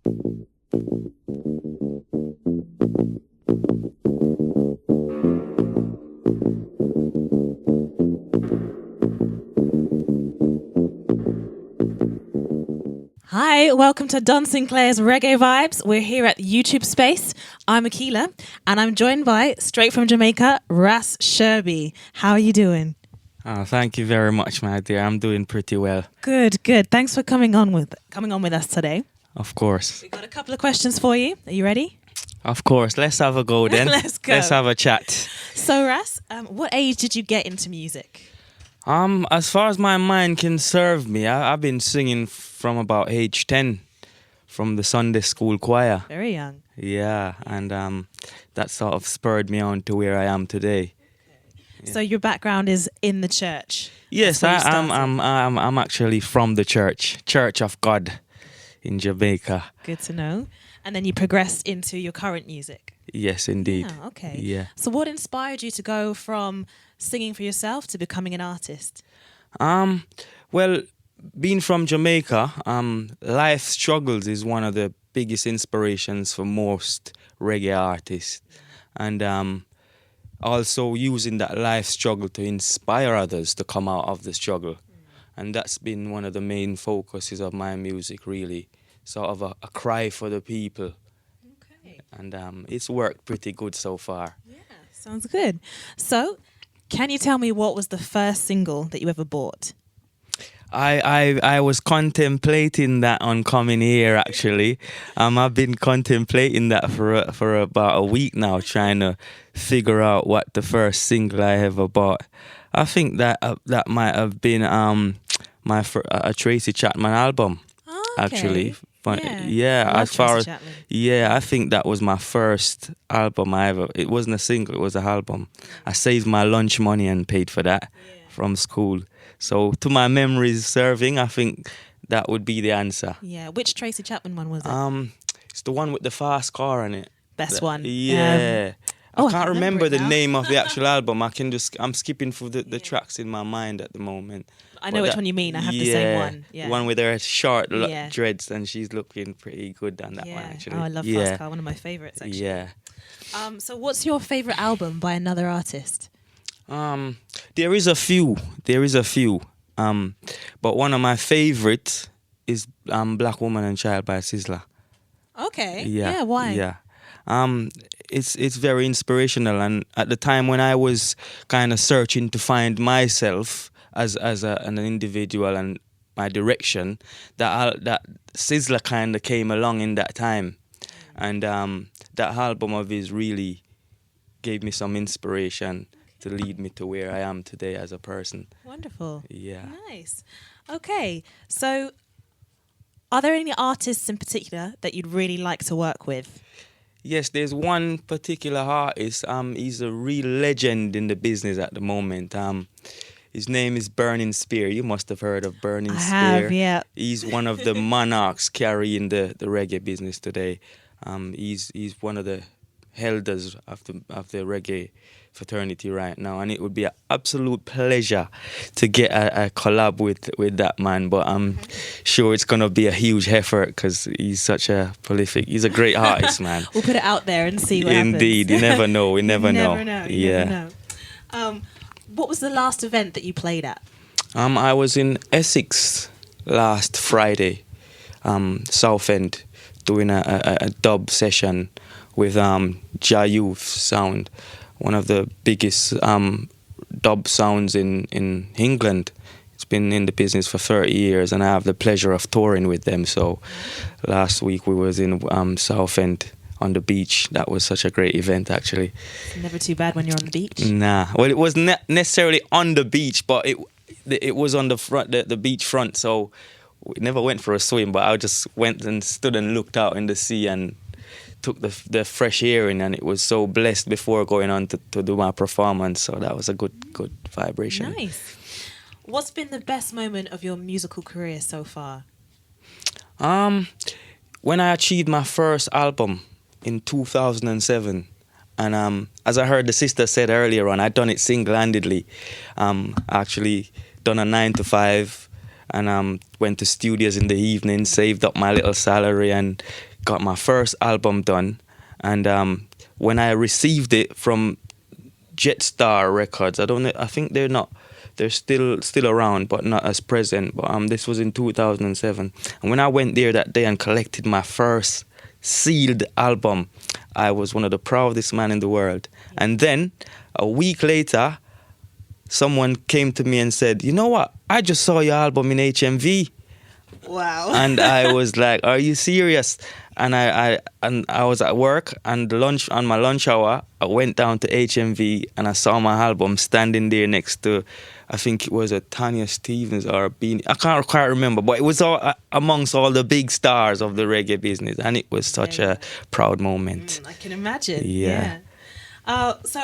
Hi, welcome to Don Sinclair's Reggae Vibes. We're here at YouTube Space. I'm Akila, and I'm joined by, straight from Jamaica, Ras Sherby. How are you doing? Oh, thank you very much, my dear. I'm doing pretty well. Good, good. Thanks for coming on with us today. Of course. We've got a couple of questions for you. Are you ready? Of course. Let's have a go then. Let's go. Let's have a chat. So, Ras, what age did you get into music? As far as my mind can serve me, I've been singing from about age 10 from the Sunday school choir. Very young. Yeah, and that sort of spurred me on to where I am today. Yeah. So your background is in the church? Yes, I'm actually from the Church of God in Jamaica. Good to know. And then you progressed into your current music? Yes, indeed. Yeah, okay. Yeah. So what inspired you to go from singing for yourself to becoming an artist? Well, being from Jamaica, life struggles is one of the biggest inspirations for most reggae artists. And also using that life struggle to inspire others to come out of the struggle. And that's been one of the main focuses of my music, really. Sort of a cry for the people. Okay. And it's worked pretty good so far. Yeah, sounds good. So, can you tell me what was the first single that you ever bought? I was contemplating that on coming here, actually. I've been contemplating that for about a week now, trying to figure out what the first single I ever bought. I think that might have been a Tracy Chapman album, actually. But yeah, as far as I think that was my first album I ever. It wasn't a single; it was an album. I saved my lunch money and paid for that from school. So to my memories serving, I think that would be the answer. Yeah, which Tracy Chapman one was it? It's the one with the fast car in it. Best one. Yeah. I can't remember the now. name of the actual album. I'm skipping through the tracks in my mind at the moment. I know which one you mean. I have the same one. Yeah. One with her short dreads, and she's looking pretty good on that one, actually. Oh, I love Fast Car. One of my favourites, actually. Yeah. So what's your favourite album by another artist? There is a few. But one of my favourites is Black Woman and Child by Sizzla. Okay. Yeah, why? Yeah. It's very inspirational, and at the time when I was kind of searching to find myself as an individual and my direction, that Sizzla kind of came along in that time, and that album of his really gave me some inspiration to lead me to where I am today as a person. Wonderful. Yeah. Nice. Okay, so are there any artists in particular that you'd really like to work with? Yes, there's one particular artist. He's a real legend in the business at the moment. His name is Burning Spear. You must have heard of Burning Spear. I have, yeah. He's one of the monarchs carrying the reggae business today. He's one of the elders of the reggae fraternity right now, and it would be an absolute pleasure to get a collab with that man, but I'm sure it's going to be a huge effort because he's such a prolific, he's a great artist, man. We'll put it out there and see what happens. Indeed, you never know, You never know. Yeah. Never know. What was the last event that you played at? I was in Essex last Friday, Southend, doing a dub session with Youth Sound, one of the biggest dub sounds in England. It's been in the business for 30 years, and I have the pleasure of touring with them. So last week we was in Southend on the beach. That was such a great event, actually. Never too bad when you're on the beach. Nah, well, it was not necessarily on the beach, but it was on the front, the beach front. So we never went for a swim, but I just went and stood and looked out in the sea and took the fresh air in, and it was so blessed before going on to do my performance. So that was a good vibration. Nice. What's been the best moment of your musical career so far? When I achieved my first album in 2007, and as I heard the sister said earlier on, I'd done it single-handedly. Actually done a 9 to 5, and went to studios in the evening, saved up my little salary, and got my first album done, and when I received it from Jetstar Records, I don't know, I think they're still around, but not as present. But this was in 2007, and when I went there that day and collected my first sealed album, I was one of the proudest man in the world. And then a week later, someone came to me and said, "You know what? I just saw your album in HMV." Wow. And I was like, "Are you serious?" And I was at work, and on my lunch hour, I went down to HMV and I saw my album standing there next to, I think it was a Tanya Stevens or a Beanie. I can't quite remember, but it was all amongst all the big stars of the reggae business, and it was such a proud moment. I can imagine. Yeah. So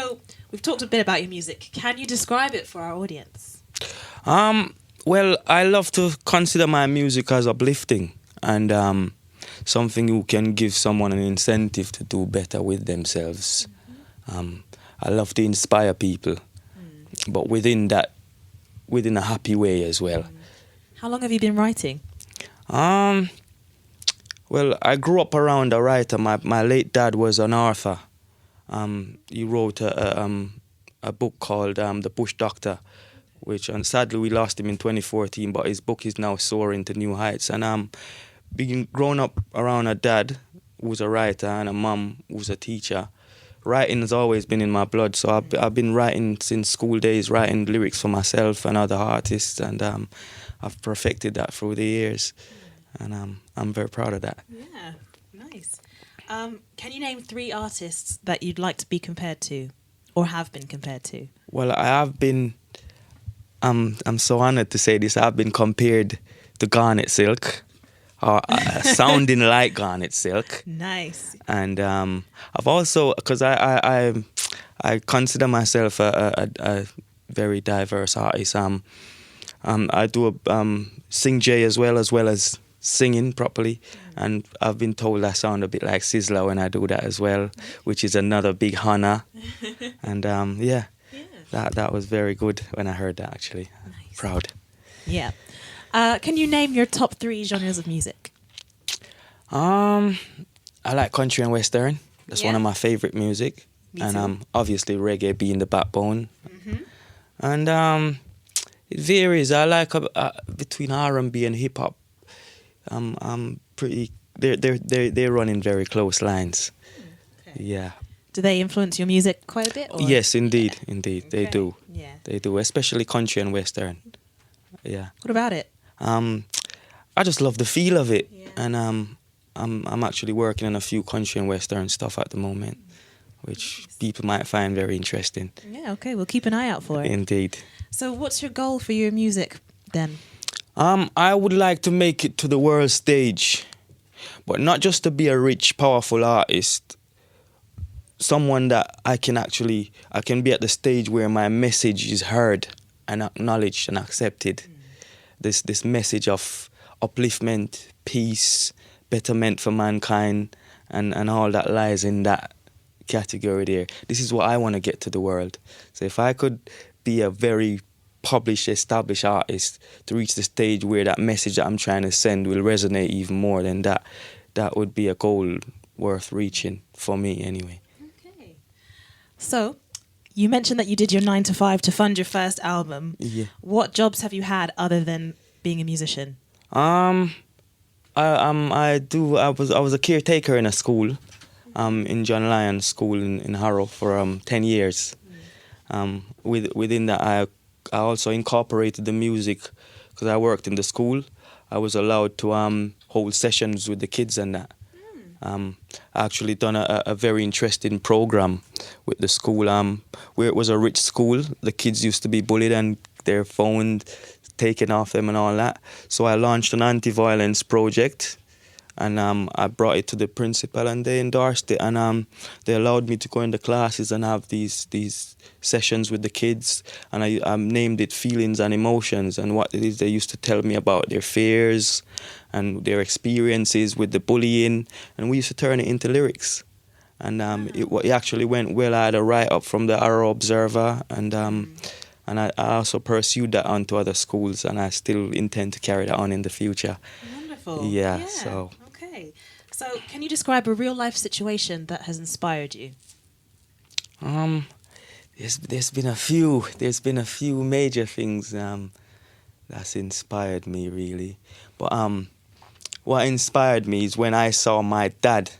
we've talked a bit about your music. Can you describe it for our audience? Well, I love to consider my music as uplifting and something who can give someone an incentive to do better with themselves. I love to inspire people, but within a happy way as well. How long have you been writing? Well, I grew up around a writer. My late dad was an author. He wrote a book called The Bush Doctor, which sadly we lost him in 2014, but his book is now soaring to new heights. And being grown up around a dad who's a writer and a mum who's a teacher, writing has always been in my blood. So I've been writing since school days, writing lyrics for myself and other artists, and I've perfected that through the years, and I'm very proud of that. Yeah, nice. Can you name 3 artists that you'd like to be compared to, or have been compared to? Well, I have been. I'm so honoured to say this. I've been compared to Garnet Silk, or sounding like Garnet Silk. Nice. And I've also, because I consider myself a very diverse artist. I do sing J as well as singing properly, and I've been told I sound a bit like Sizzler when I do that as well, which is another big honour. And yeah. That was very good when I heard that, actually. Nice. Proud. Yeah. Can you name your top 3 genres of music? I like country and western. That's one Yeah. of my favourite music. Me and too. Obviously reggae being the backbone. And it varies. I like between R&B and hip hop. I'm pretty. They're running very close lines. Okay. Yeah. Do they influence your music quite a bit? Or? Yes, indeed, they Okay. do. Yeah. They do, especially country and western. Yeah. What about it? I just love the feel of it, Yeah. and I'm actually working on a few country and western stuff at the moment, which people might find very interesting. Yeah, okay, we'll keep an eye out for it. Indeed. So what's your goal for your music then? I would like to make it to the world stage, but not just to be a rich, powerful artist. Someone that I can be at the stage where my message is heard and acknowledged and accepted. This message of upliftment, peace, betterment for mankind, and all that lies in that category there. This is what I want to get to the world. So if I could be a very published, established artist to reach the stage where that message that I'm trying to send will resonate even more, then that would be a goal worth reaching for me anyway. Okay. So, you mentioned that you did your 9 to 5 to fund your first album. Yeah. What jobs have you had other than being a musician? I was a caretaker in a school, in John Lyons School in Harrow for 10 years. Within that, I also incorporated the music because I worked in the school. I was allowed to hold sessions with the kids and that. I actually done a very interesting program with the school where it was a rich school. The kids used to be bullied and their phone taken off them and all that. So I launched an anti-violence project, and I brought it to the principal and they endorsed it, and they allowed me to go into classes and have these sessions with the kids, and I named it Feelings and Emotions, and what it is they used to tell me about their fears and their experiences with the bullying, and we used to turn it into lyrics. And it actually went well. I had a write-up from the Arrow Observer, and I also pursued that onto other schools, and I still intend to carry that on in the future. Wonderful. Yeah, so. Okay. So, can you describe a real life situation that has inspired you? There's been a few. There's been a few major things that's inspired me really. But what inspired me is when I saw my dad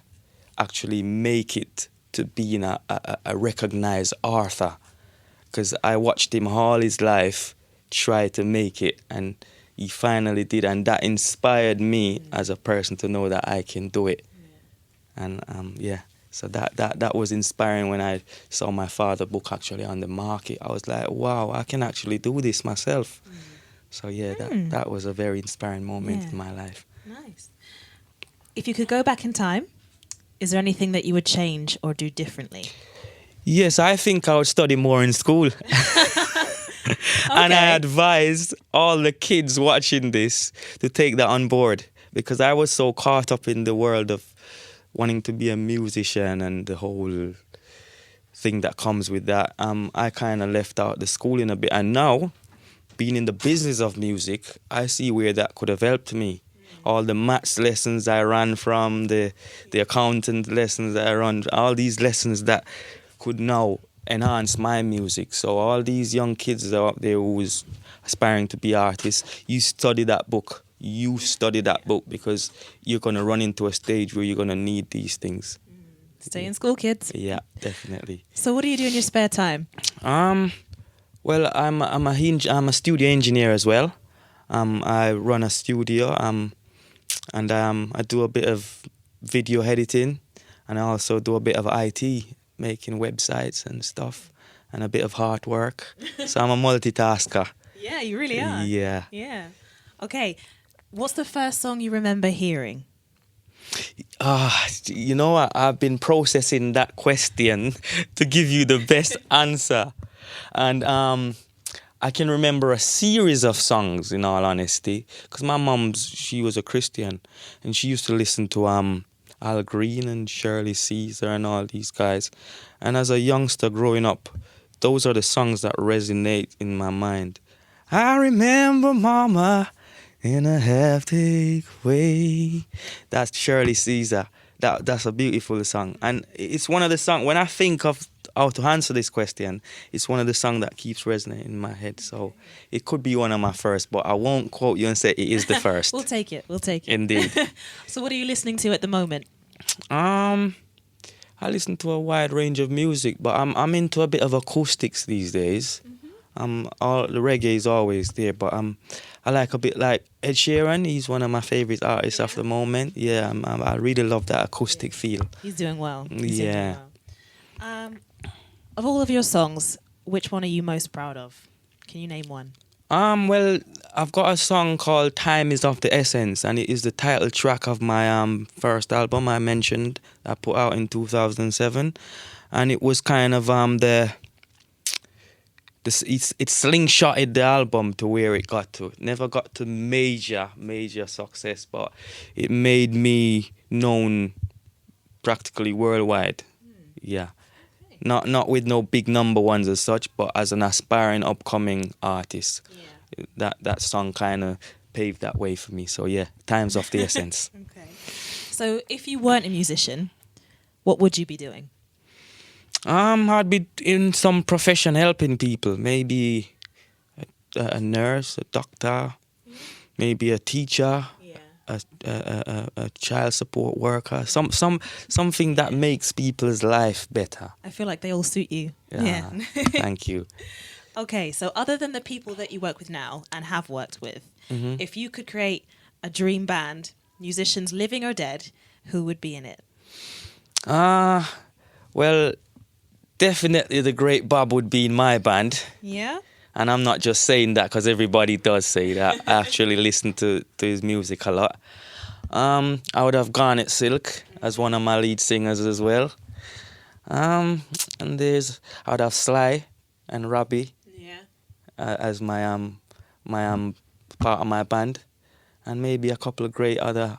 actually make it to being a recognized author. Because I watched him all his life try to make it, and he finally did, and that inspired me as a person to know that I can do it. And so that was inspiring when I saw my father's book actually on the market. I was like, wow, I can actually do this myself. So that was a very inspiring moment in my life. Nice. If you could go back in time, is there anything that you would change or do differently? Yes, I think I would study more in school. And I advise all the kids watching this to take that on board, because I was so caught up in the world of wanting to be a musician and the whole thing that comes with that. I kind of left out the schooling a bit, and now being in the business of music, I see where that could have helped me. All the maths lessons I ran from, the accountant lessons that I run, all these lessons that could now enhance my music. So all these young kids that are up there who's aspiring to be artists, you study that book. You study that book, because you're going to run into a stage where you're going to need these things. Stay in school, kids. Yeah, definitely. So what do you do in your spare time? Well, I'm a studio engineer as well. I run a studio, and I do a bit of video editing, and I also do a bit of IT, making websites and stuff, and a bit of hard work. So I'm a multitasker. Yeah, you really are. Yeah. Yeah. Okay. What's the first song you remember hearing? I've been processing that question to give you the best answer. And I can remember a series of songs, in all honesty, because my mum, she was a Christian, and she used to listen to Al Green and Shirley Caesar and all these guys. And as a youngster growing up, those are the songs that resonate in my mind. I remember Mama in a half-take way. That's Shirley Caesar. That's a beautiful song. And it's one of the songs, when I think of how to answer this question, it's one of the songs that keeps resonating in my head. So it could be one of my first, but I won't quote you and say it is the first. We'll take it. Indeed. So what are you listening to at the moment? I listen to a wide range of music, but I'm into a bit of acoustics these days. All the reggae is always there, but I like a bit like Ed Sheeran. He's one of my favorite artists of the moment. Yeah, I really love that acoustic feel. He's doing well. Yeah. Of all of your songs, which one are you most proud of? Can you name one? Well, I've got a song called Time Is of the Essence, and it is the title track of my first album I mentioned, I put out in 2007. And it was kind of it slingshotted the album to where it got to. It never got to major success, but it made me known practically worldwide. Yeah. Not with no big number ones as such, but as an aspiring upcoming artist. Yeah. That song kind of paved that way for me. So yeah, Time's of the essence. Okay. So if you weren't a musician, what would you be doing? I'd be in some profession helping people. Maybe a nurse, a doctor, maybe a teacher. A child support worker, something that makes people's life better. I feel like they all suit you. Yeah. Thank you. Okay, so other than the people that you work with now and have worked with, if you could create a dream band, musicians living or dead, who would be in it? Well, definitely the Great Bob would be in my band. Yeah? And I'm not just saying that because everybody does say that. I actually listen to his music a lot. I would have Garnet Silk as one of my lead singers as well. And I would have Sly and Robbie as my part of my band. And maybe a couple of great other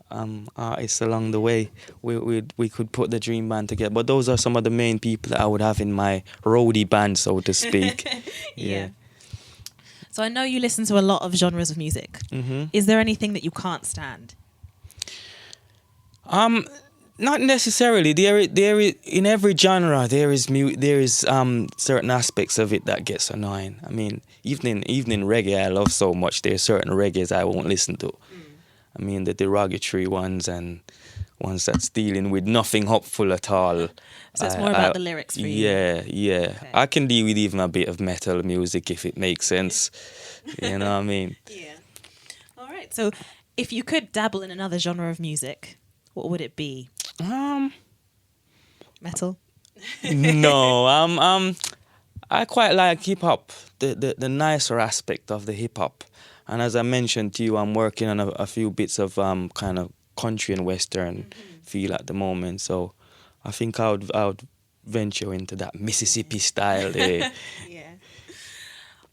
artists along the way. We could put the dream band together. But those are some of the main people that I would have in my roadie band, so to speak. Yeah. So I know you listen to a lot of genres of music. Is there anything that you can't stand? Not necessarily. There is in every genre there is certain aspects of it that gets annoying. I mean, even in reggae I love so much. There's certain reggaes I won't listen to. I mean, the derogatory ones and ones that's dealing with nothing hopeful at all. So it's more about the lyrics for you. Yeah, yeah. Okay. I can deal with even a bit of metal music if it makes sense. You know what I mean? Yeah. All right. So, if you could dabble in another genre of music, what would it be? Metal. No, I quite like hip hop, the nicer aspect of the hip hop. And as I mentioned to you, I'm working on a few bits of kind of country and western feel at the moment. So I think I would venture into that Mississippi style there. Yeah.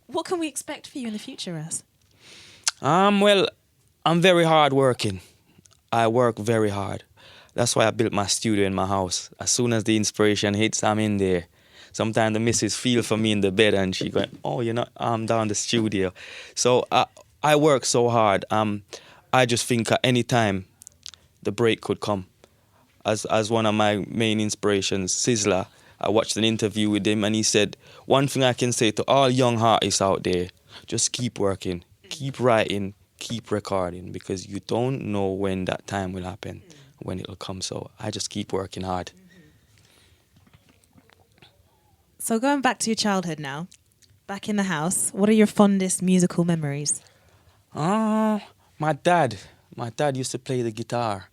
What can we expect for you in the future, Ras? Well, I'm very hard working. I work very hard. That's why I built my studio in my house. As soon as the inspiration hits, I'm in there. Sometimes the missus feel for me in the bed and she going, "Oh, you're not. I'm down the studio." So I work so hard. I just think at any time the break could come. As one of my main inspirations, Sizzler, I watched an interview with him and he said, "One thing I can say to all young artists out there, just keep working, keep writing, keep recording, because you don't know when that time will happen, when it'll come. So I just keep working hard." So, going back to your childhood now, back in the house, what are your fondest musical memories? My dad used to play the guitar.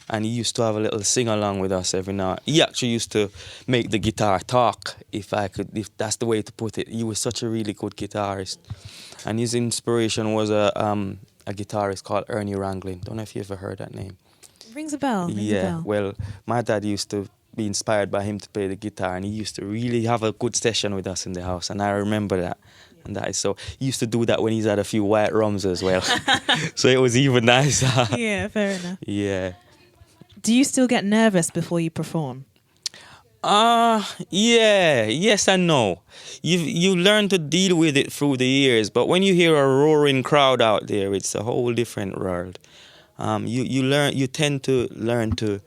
And he used to have a little sing-along with us every now. He actually used to make the guitar talk, if that's the way to put it. He was such a really good guitarist. And his inspiration was a guitarist called Ernie Ranglin. Don't know if you ever heard that name. Rings a bell. Rings a bell. Well, my dad used to be inspired by him to play the guitar, and he used to really have a good session with us in the house, and I remember that. And that is so. He used to do that when he's had a few white rums as well. So it was even nicer. Yeah, fair enough. Yeah. Do you still get nervous before you perform? Yeah, yes and no. You learn to deal with it through the years, but when you hear a roaring crowd out there, it's a whole different world. You tend to learn to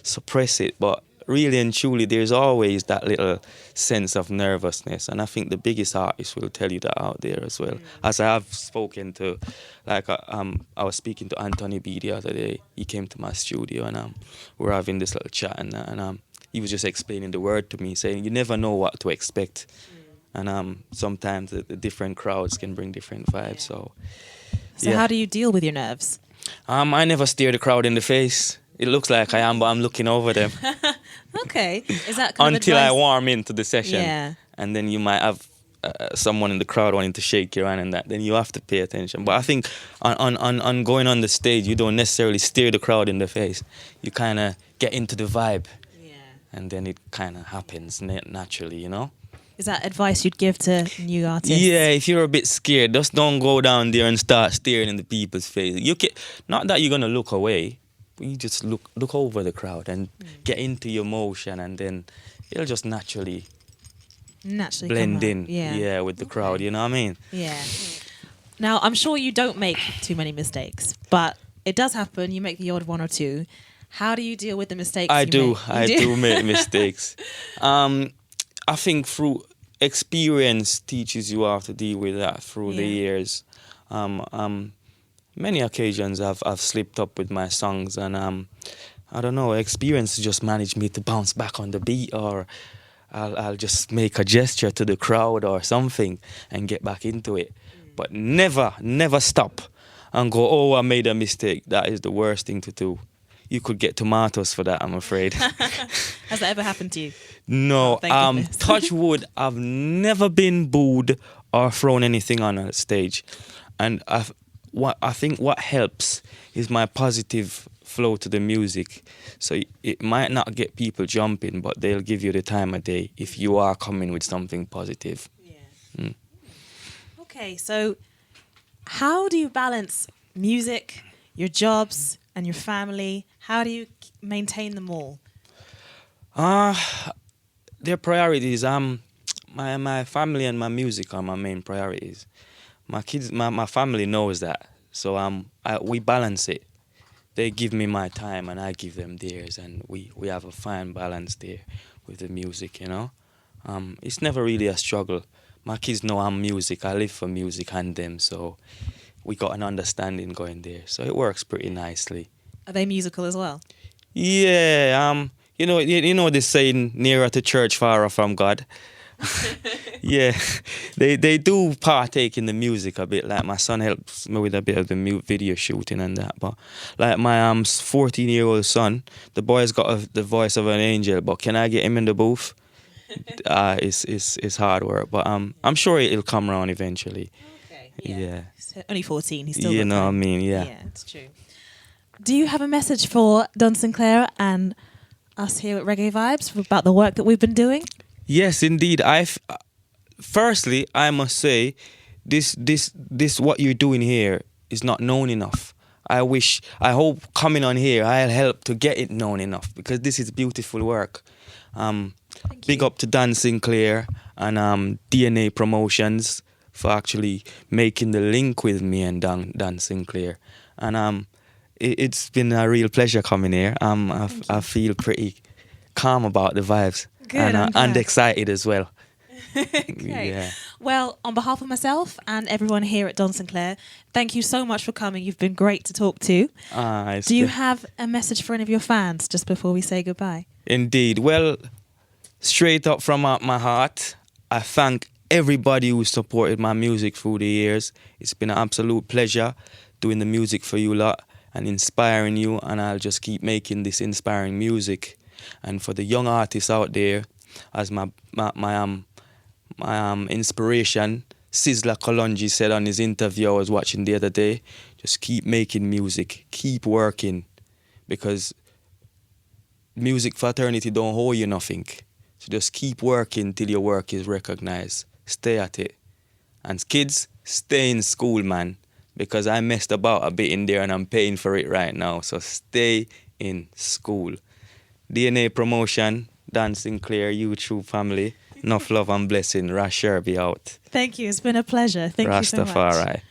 suppress it, but really and truly, there's always that little sense of nervousness, and I think the biggest artists will tell you that out there as well. As I have spoken to, like I was speaking to Anthony B the other day. He came to my studio and we're having this little chat, and he was just explaining the word to me, saying you never know what to expect, and sometimes the different crowds can bring different vibes. So how do you deal with your nerves? I never stare the crowd in the face. It looks like I am, but I'm looking over them. Okay. Is that kind until of I advice? warm into the session? Yeah. And then you might have someone in the crowd wanting to shake your hand and that. Then you have to pay attention. But I think on going on the stage, you don't necessarily stare the crowd in the face. You kind of get into the vibe. Yeah. And then it kind of happens naturally, you know? Is that advice you'd give to new artists? Yeah, if you're a bit scared, just don't go down there and start staring in the people's face. Not that you're going to look away. You just look over the crowd and get into your motion, and then it'll just naturally blend in with the crowd, you know what I mean? Yeah. Now, I'm sure you don't make too many mistakes, but it does happen. You make the odd one or two. How do you deal with the mistakes I you do. make? I do make mistakes. I think through experience teaches you how to deal with that through the years. Many occasions I've slipped up with my songs, and I don't know, experience just managed me to bounce back on the beat, or I'll just make a gesture to the crowd or something and get back into it. But never stop and go, "Oh, I made a mistake." That is the worst thing to do. You could get tomatoes for that, I'm afraid. Has that ever happened to you? No. Thank goodness. Touch wood, I've never been booed or thrown anything on a stage. And I think what helps is my positive flow to the music. So it might not get people jumping, but they'll give you the time of day if you are coming with something positive. Yeah. Okay, so how do you balance music, your jobs, and your family? How do you maintain them all? Their priorities. My family and my music are my main priorities. My kids, my family knows that, so we balance it. they give me my time and I give them theirs, and we have a fine balance there with the music, you know. It's never really a struggle. My kids know I'm music. I live for music and them, so we got an understanding going there. So it works pretty nicely. Are they musical as well? Yeah. You know this saying, nearer to church, far from God. Yeah, they do partake in the music a bit. Like my son helps me with a bit of the video shooting and that. But like my 14-year-old son, the boy's got the voice of an angel. But can I get him in the booth? It's hard work. But I'm sure it'll come around eventually. Okay. Yeah. He's only 14. He's still. You know what I mean? Yeah. Yeah, it's true. Do you have a message for Don Sinclair and us here at Reggae Vibes about the work that we've been doing? Yes, indeed. Firstly, I must say, this what you're doing here is not known enough. I hope coming on here, I'll help to get it known enough, because this is beautiful work. Big up to Don Sinclair and DNA Promotions for actually making the link with me and Don Sinclair. And it's been a real pleasure coming here. I feel pretty calm about the vibes. Good, and excited as well. Okay. Yeah. Well, on behalf of myself and everyone here at Don Sinclair, thank you so much for coming. You've been great to talk to. Do you have a message for any of your fans just before we say goodbye? Indeed. Well, straight up from my heart, I thank everybody who supported my music through the years. It's been an absolute pleasure doing the music for you lot and inspiring you, and I'll just keep making this inspiring music. And for the young artists out there, as my inspiration, Sizzla Kalonji said on his interview I was watching the other day, just keep making music, keep working, because music fraternity don't hold you nothing. So just keep working till your work is recognized. Stay at it. And kids, stay in school, man, because I messed about a bit in there and I'm paying for it right now. So stay in school. DNA Promotion, Don Sinclair, you true family. Enough love and blessing. Ras Sherby out. Thank you. It's been a pleasure. Thank you so much. Rastafari.